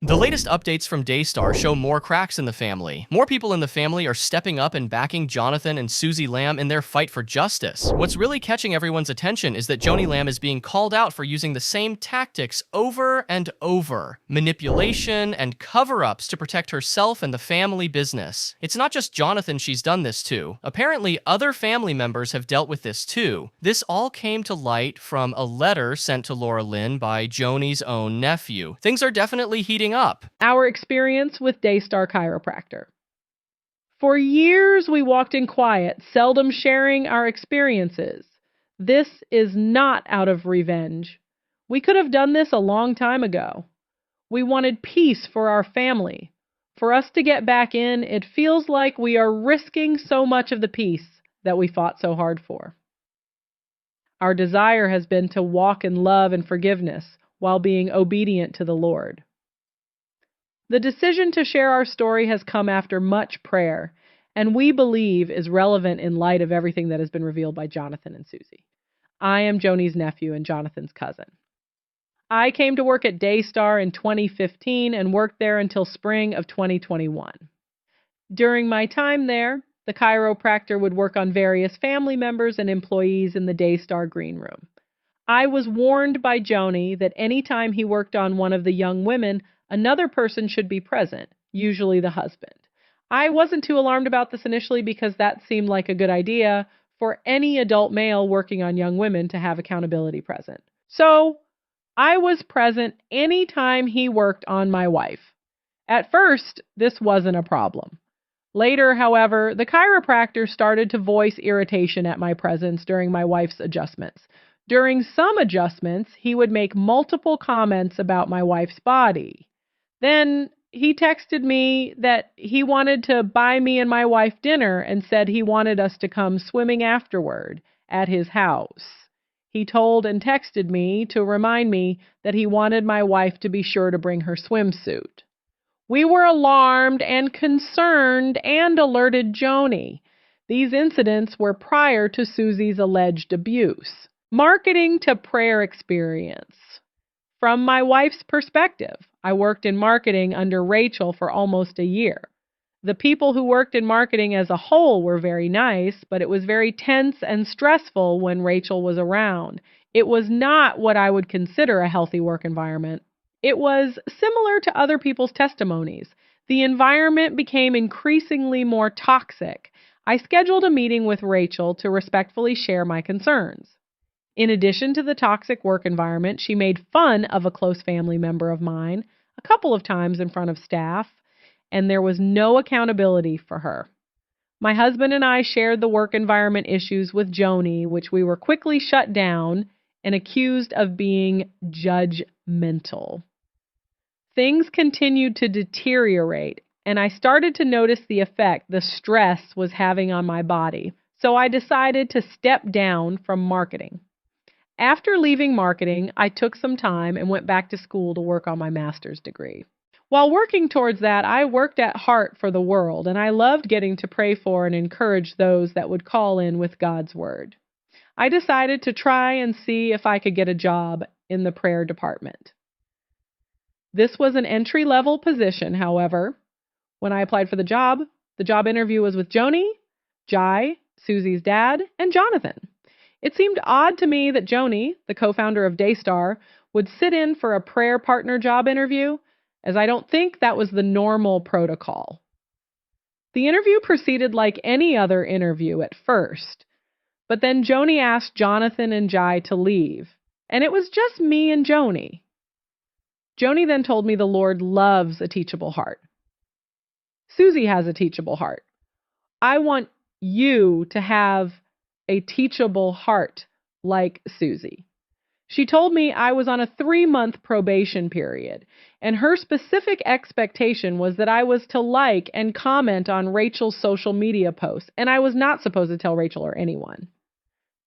The latest updates from Daystar show more cracks in the family. More people in the family are stepping up and backing Jonathan and Suzy Lamb in their fight for justice. What's really catching everyone's attention is that Joni Lamb is being called out for using the same tactics over and over. Manipulation and cover-ups to protect herself and the family business. It's not just Jonathan she's done this to. Apparently, other family members have dealt with this too. This all came to light from a letter sent to Laura Lyn by Joni's own nephew. Things are definitely heating up. Our experience with Daystar Chiropractor. For years, we walked in quiet, seldom sharing our experiences. This is not out of revenge. We could have done this a long time ago. We wanted peace for our family. For us to get back in, it feels like we are risking so much of the peace that we fought so hard for. Our desire has been to walk in love and forgiveness while being obedient to the Lord. The decision to share our story has come after much prayer, and we believe is relevant in light of everything that has been revealed by Jonathan and Suzy. I am Joni's nephew and Jonathan's cousin. I came to work at Daystar in 2015 and worked there until spring of 2021. During my time there, the chiropractor would work on various family members and employees in the Daystar green room. I was warned by Joni that anytime he worked on one of the young women, another person should be present, usually the husband. I wasn't too alarmed about this initially because that seemed like a good idea for any adult male working on young women to have accountability present. So I was present anytime he worked on my wife. At first, this wasn't a problem. Later, however, the chiropractor started to voice irritation at my presence during my wife's adjustments. During some adjustments, he would make multiple comments about my wife's body. Then he texted me that he wanted to buy me and my wife dinner and said he wanted us to come swimming afterward at his house. He told and texted me to remind me that he wanted my wife to be sure to bring her swimsuit. We were alarmed and concerned and alerted Joni. These incidents were prior to Suzy's alleged abuse. Marketing to prayer experience. From my wife's perspective, I worked in marketing under Rachel for almost a year. The people who worked in marketing as a whole were very nice, but it was very tense and stressful when Rachel was around. It was not what I would consider a healthy work environment. It was similar to other people's testimonies. The environment became increasingly more toxic. I scheduled a meeting with Rachel to respectfully share my concerns. In addition to the toxic work environment, she made fun of a close family member of mine a couple of times in front of staff, and there was no accountability for her. My husband and I shared the work environment issues with Joni, which we were quickly shut down and accused of being judgmental. Things continued to deteriorate, and I started to notice the effect the stress was having on my body, so I decided to step down from marketing. After leaving marketing, I took some time and went back to school to work on my master's degree. While working towards that, I worked at heart for the world, and I loved getting to pray for and encourage those that would call in with God's word. I decided to try and see if I could get a job in the prayer department. This was an entry-level position, however. When I applied for the job interview was with Joni, Jai, Suzy's dad, and Jonathan. It seemed odd to me that Joni, the co-founder of Daystar, would sit in for a prayer partner job interview, as I don't think that was the normal protocol. The interview proceeded like any other interview at first, but then Joni asked Jonathan and Jai to leave, and it was just me and Joni. Joni then told me the Lord loves a teachable heart. Suzy has a teachable heart. I want you to have a teachable heart like Suzy. She told me I was on a 3-month probation period, and her specific expectation was that I was to like and comment on Rachel's social media posts, and I was not supposed to tell Rachel or anyone.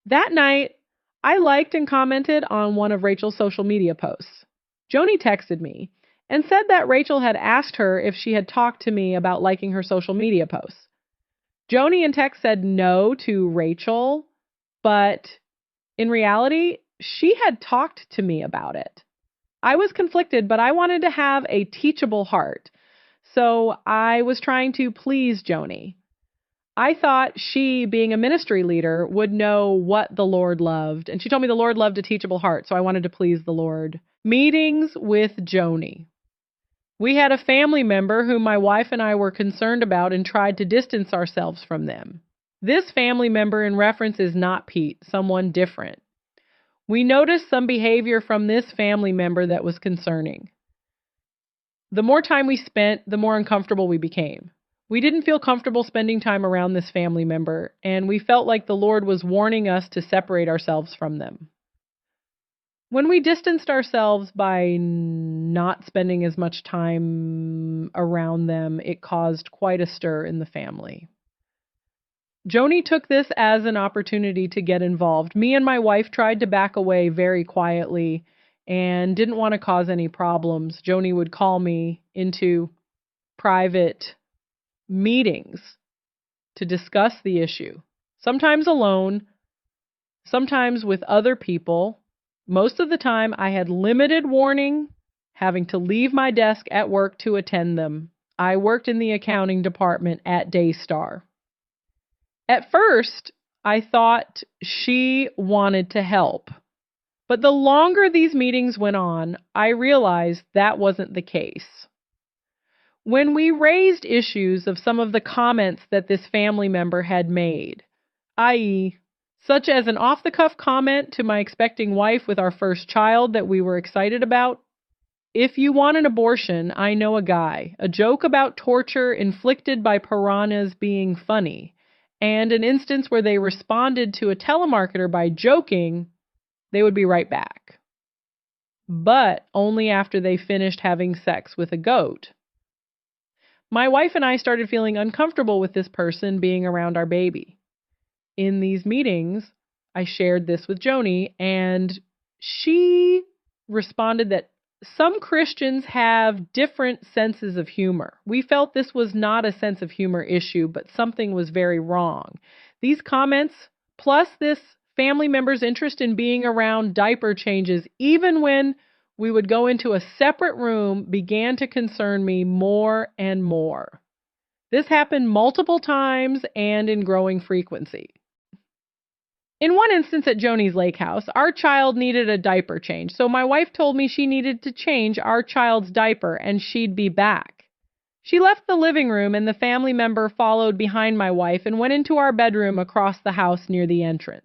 That night, I liked and commented on one of Rachel's social media posts. Joni texted me and said that Rachel had asked her if she had talked to me about liking her social media posts. Joni in text said no to Rachel, but in reality, she had talked to me about it. I was conflicted, but I wanted to have a teachable heart. So I was trying to please Joni. I thought she, being a ministry leader, would know what the Lord loved. And she told me the Lord loved a teachable heart, so I wanted to please the Lord. Meetings with Joni. We had a family member whom my wife and I were concerned about and tried to distance ourselves from them. This family member in reference is not Pete, someone different. We noticed some behavior from this family member that was concerning. The more time we spent, the more uncomfortable we became. We didn't feel comfortable spending time around this family member, and we felt like the Lord was warning us to separate ourselves from them. When we distanced ourselves by not spending as much time around them, it caused quite a stir in the family. Joni took this as an opportunity to get involved. Me and my wife tried to back away very quietly and didn't want to cause any problems. Joni would call me into private meetings to discuss the issue, sometimes alone, sometimes with other people. Most of the time, I had limited warning, having to leave my desk at work to attend them. I worked in the accounting department at Daystar. At first, I thought she wanted to help. But the longer these meetings went on, I realized that wasn't the case. When we raised issues of some of the comments that this family member had made, i.e., such as an off-the-cuff comment to my expecting wife with our first child that we were excited about, "If you want an abortion, I know a guy," a joke about torture inflicted by piranhas being funny, and an instance where they responded to a telemarketer by joking, they would be right back. But only after they finished having sex with a goat. My wife and I started feeling uncomfortable with this person being around our baby. In these meetings, I shared this with Joni, and she responded that some Christians have different senses of humor. We felt this was not a sense of humor issue, but something was very wrong. These comments, plus this family member's interest in being around diaper changes, even when we would go into a separate room, began to concern me more and more. This happened multiple times and in growing frequency. In one instance at Joni's lake house, our child needed a diaper change, so my wife told me she needed to change our child's diaper and she'd be back. She left the living room and the family member followed behind my wife and went into our bedroom across the house near the entrance.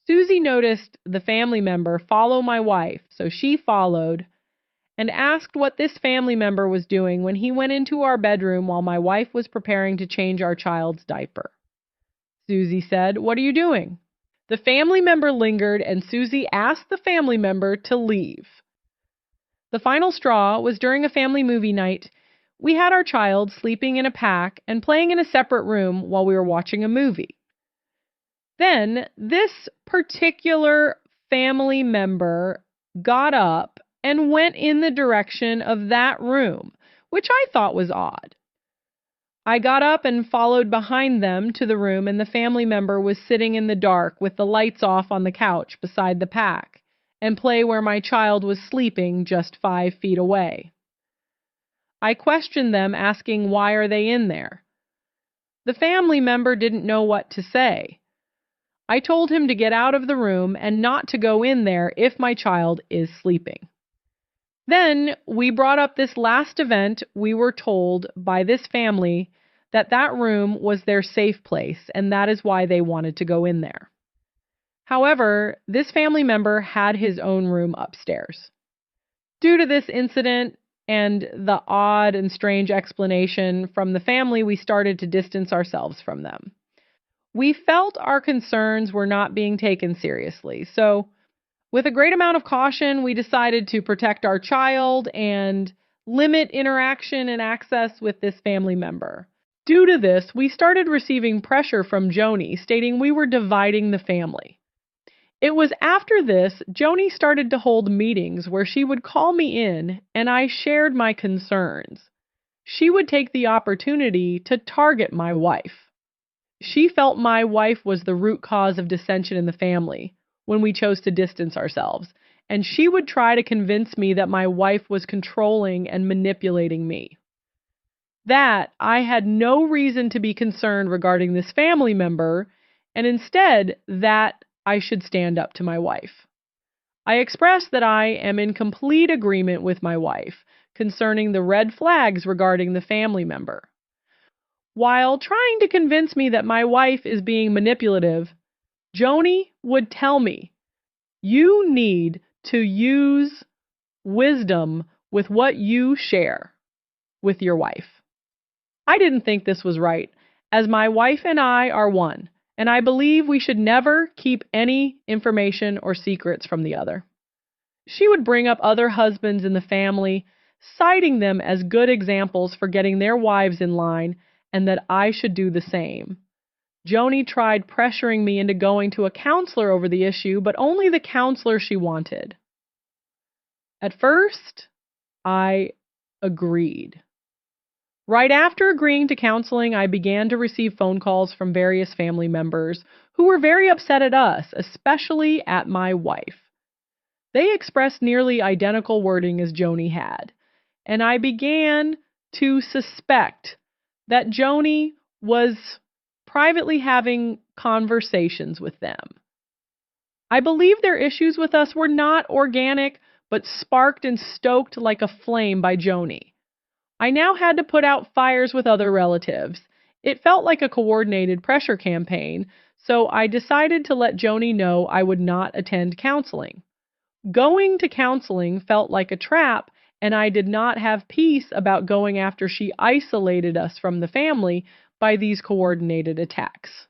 Suzy noticed the family member follow my wife, so she followed and asked what this family member was doing when he went into our bedroom while my wife was preparing to change our child's diaper. Suzy said, "What are you doing?" The family member lingered, and Suzy asked the family member to leave. The final straw was during a family movie night. We had our child sleeping in a pack and playing in a separate room while we were watching a movie. Then this particular family member got up and went in the direction of that room, which I thought was odd. I got up and followed behind them to the room, and the family member was sitting in the dark with the lights off on the couch beside the pack and play where my child was sleeping just 5 feet away. I questioned them, asking why are they in there. The family member didn't know what to say. I told him to get out of the room and not to go in there if my child is sleeping. Then we brought up this last event. We were told by this family that that room was their safe place, and that is why they wanted to go in there. However, this family member had his own room upstairs. Due to this incident and the odd and strange explanation from the family, we started to distance ourselves from them. We felt our concerns were not being taken seriously, so with a great amount of caution, we decided to protect our child and limit interaction and access with this family member. Due to this, we started receiving pressure from Joni stating we were dividing the family. It was after this, Joni started to hold meetings where she would call me in and I shared my concerns. She would take the opportunity to target my wife. She felt my wife was the root cause of dissension in the family when we chose to distance ourselves, and she would try to convince me that my wife was controlling and manipulating me. That I had no reason to be concerned regarding this family member, and instead that I should stand up to my wife. I expressed that I am in complete agreement with my wife concerning the red flags regarding the family member. While trying to convince me that my wife is being manipulative, Joni would tell me, "You need to use wisdom with what you share with your wife." I didn't think this was right, as my wife and I are one, and I believe we should never keep any information or secrets from the other. She would bring up other husbands in the family, citing them as good examples for getting their wives in line, and that I should do the same. Joni tried pressuring me into going to a counselor over the issue, but only the counselor she wanted. At first, I agreed. Right after agreeing to counseling, I began to receive phone calls from various family members who were very upset at us, especially at my wife. They expressed nearly identical wording as Joni had, and I began to suspect that Joni was privately having conversations with them. I believe their issues with us were not organic, but sparked and stoked like a flame by Joni. I now had to put out fires with other relatives. It felt like a coordinated pressure campaign, so I decided to let Joni know I would not attend counseling. Going to counseling felt like a trap, and I did not have peace about going after she isolated us from the family by these coordinated attacks.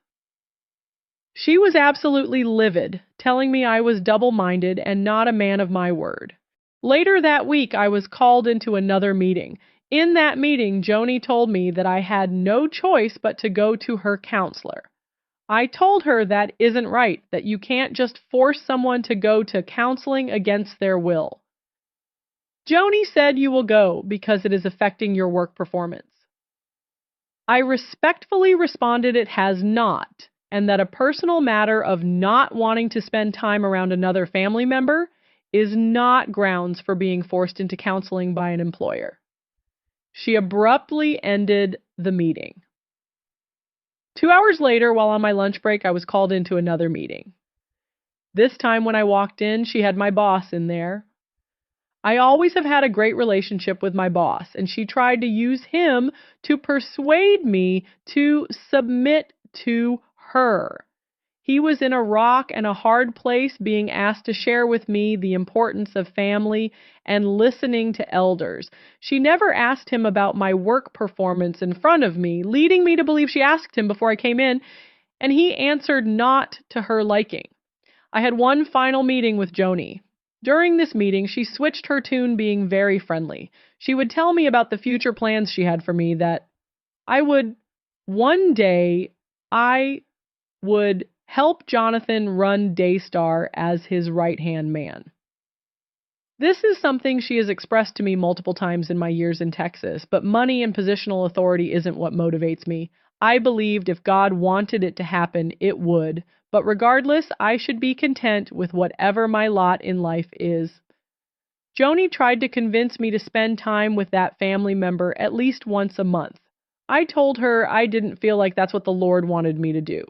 She was absolutely livid, telling me I was double-minded and not a man of my word. Later that week, I was called into another meeting. In that meeting, Joni told me that I had no choice but to go to her counselor. I told her that isn't right, that you can't just force someone to go to counseling against their will. Joni said you will go because it is affecting your work performance. I respectfully responded it has not, and that a personal matter of not wanting to spend time around another family member is not grounds for being forced into counseling by an employer. She abruptly ended the meeting. 2 hours later, while on my lunch break, I was called into another meeting. This time when I walked in, she had my boss in there. I always have had a great relationship with my boss, and she tried to use him to persuade me to submit to her. He was in a rock and a hard place, being asked to share with me the importance of family and listening to elders. She never asked him about my work performance in front of me, leading me to believe she asked him before I came in, and he answered not to her liking. I had one final meeting with Joni. During this meeting, she switched her tune, being very friendly. She would tell me about the future plans she had for me, that one day, I would help Jonathan run Daystar as his right-hand man. This is something she has expressed to me multiple times in my years in Texas, but money and positional authority isn't what motivates me. I believed if God wanted it to happen, it would, but regardless, I should be content with whatever my lot in life is. Joni tried to convince me to spend time with that family member at least once a month. I told her I didn't feel like that's what the Lord wanted me to do.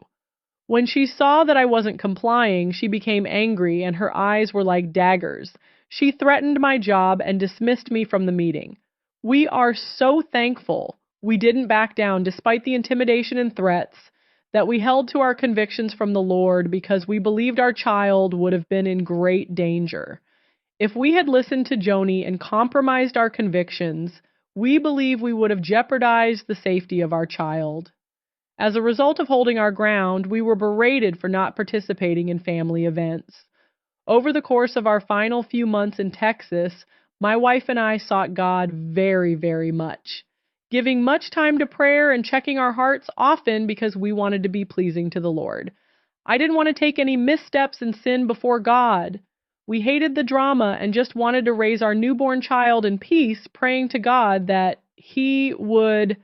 When she saw that I wasn't complying, she became angry and her eyes were like daggers. She threatened my job and dismissed me from the meeting. We are so thankful we didn't back down despite the intimidation and threats, that we held to our convictions from the Lord because we believed our child would have been in great danger. If we had listened to Joni and compromised our convictions, we believe we would have jeopardized the safety of our child. As a result of holding our ground, we were berated for not participating in family events. Over the course of our final few months in Texas, my wife and I sought God very, very much, giving much time to prayer and checking our hearts often because we wanted to be pleasing to the Lord. I didn't want to take any missteps and sin before God. We hated the drama and just wanted to raise our newborn child in peace, praying to God that He would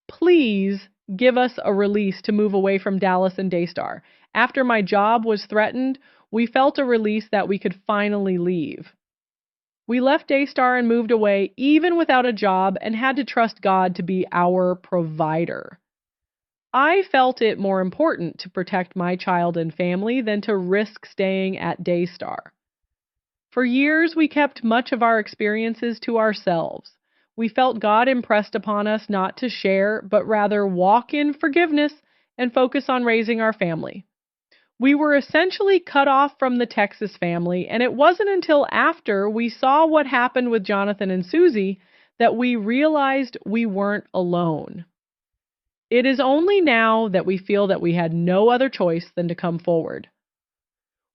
please give us a release to move away from Dallas and Daystar. After my job was threatened, we felt a release that we could finally leave. We left Daystar and moved away even without a job and had to trust God to be our provider. I felt it more important to protect my child and family than to risk staying at Daystar. For years, we kept much of our experiences to ourselves. We felt God impressed upon us not to share, but rather walk in forgiveness and focus on raising our family. We were essentially cut off from the Texas family, and it wasn't until after we saw what happened with Jonathan and Suzy that we realized we weren't alone. It is only now that we feel that we had no other choice than to come forward.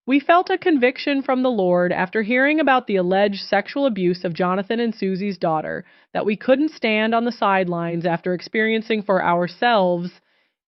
We felt a conviction from the Lord after hearing about the alleged sexual abuse of Jonathan and Suzy's daughter that we couldn't stand on the sidelines after experiencing for ourselves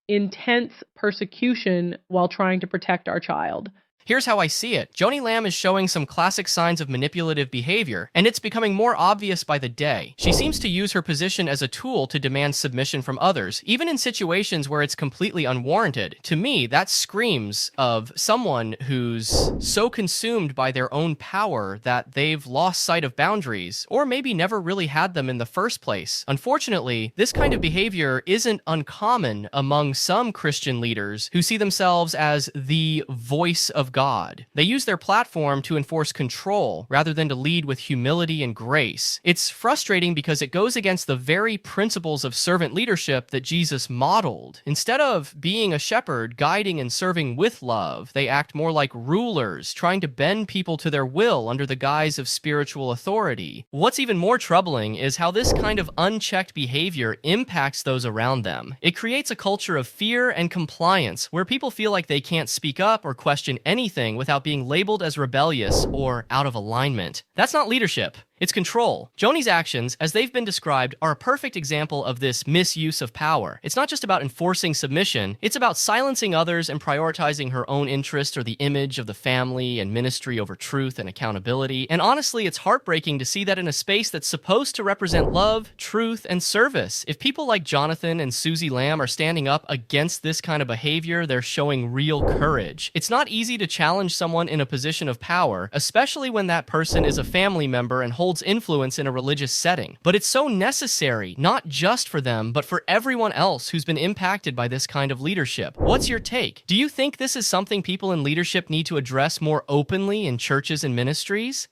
intense persecution while trying to protect our child. Here's how I see it. Joni Lamb is showing some classic signs of manipulative behavior, and it's becoming more obvious by the day. She seems to use her position as a tool to demand submission from others, even in situations where it's completely unwarranted. To me, that screams of someone who's so consumed by their own power that they've lost sight of boundaries, or maybe never really had them in the first place. Unfortunately, this kind of behavior isn't uncommon among some Christian leaders who see themselves as the voice of God. They use their platform to enforce control rather than to lead with humility and grace. It's frustrating because it goes against the very principles of servant leadership that Jesus modeled. Instead of being a shepherd, guiding and serving with love, they act more like rulers, trying to bend people to their will under the guise of spiritual authority. What's even more troubling is how this kind of unchecked behavior impacts those around them. It creates a culture of fear and compliance where people feel like they can't speak up or question anything without being labeled as rebellious or out of alignment. That's not leadership. It's control. Joni's actions, as they've been described, are a perfect example of this misuse of power. It's not just about enforcing submission, it's about silencing others and prioritizing her own interest or the image of the family and ministry over truth and accountability. And honestly, it's heartbreaking to see that in a space that's supposed to represent love, truth, and service. If people like Jonathan and Suzy Lamb are standing up against this kind of behavior, they're showing real courage. It's not easy to challenge someone in a position of power, especially when that person is a family member and holds influence in a religious setting. But it's so necessary, not just for them, but for everyone else who's been impacted by this kind of leadership. What's your take? Do you think this is something people in leadership need to address more openly in churches and ministries?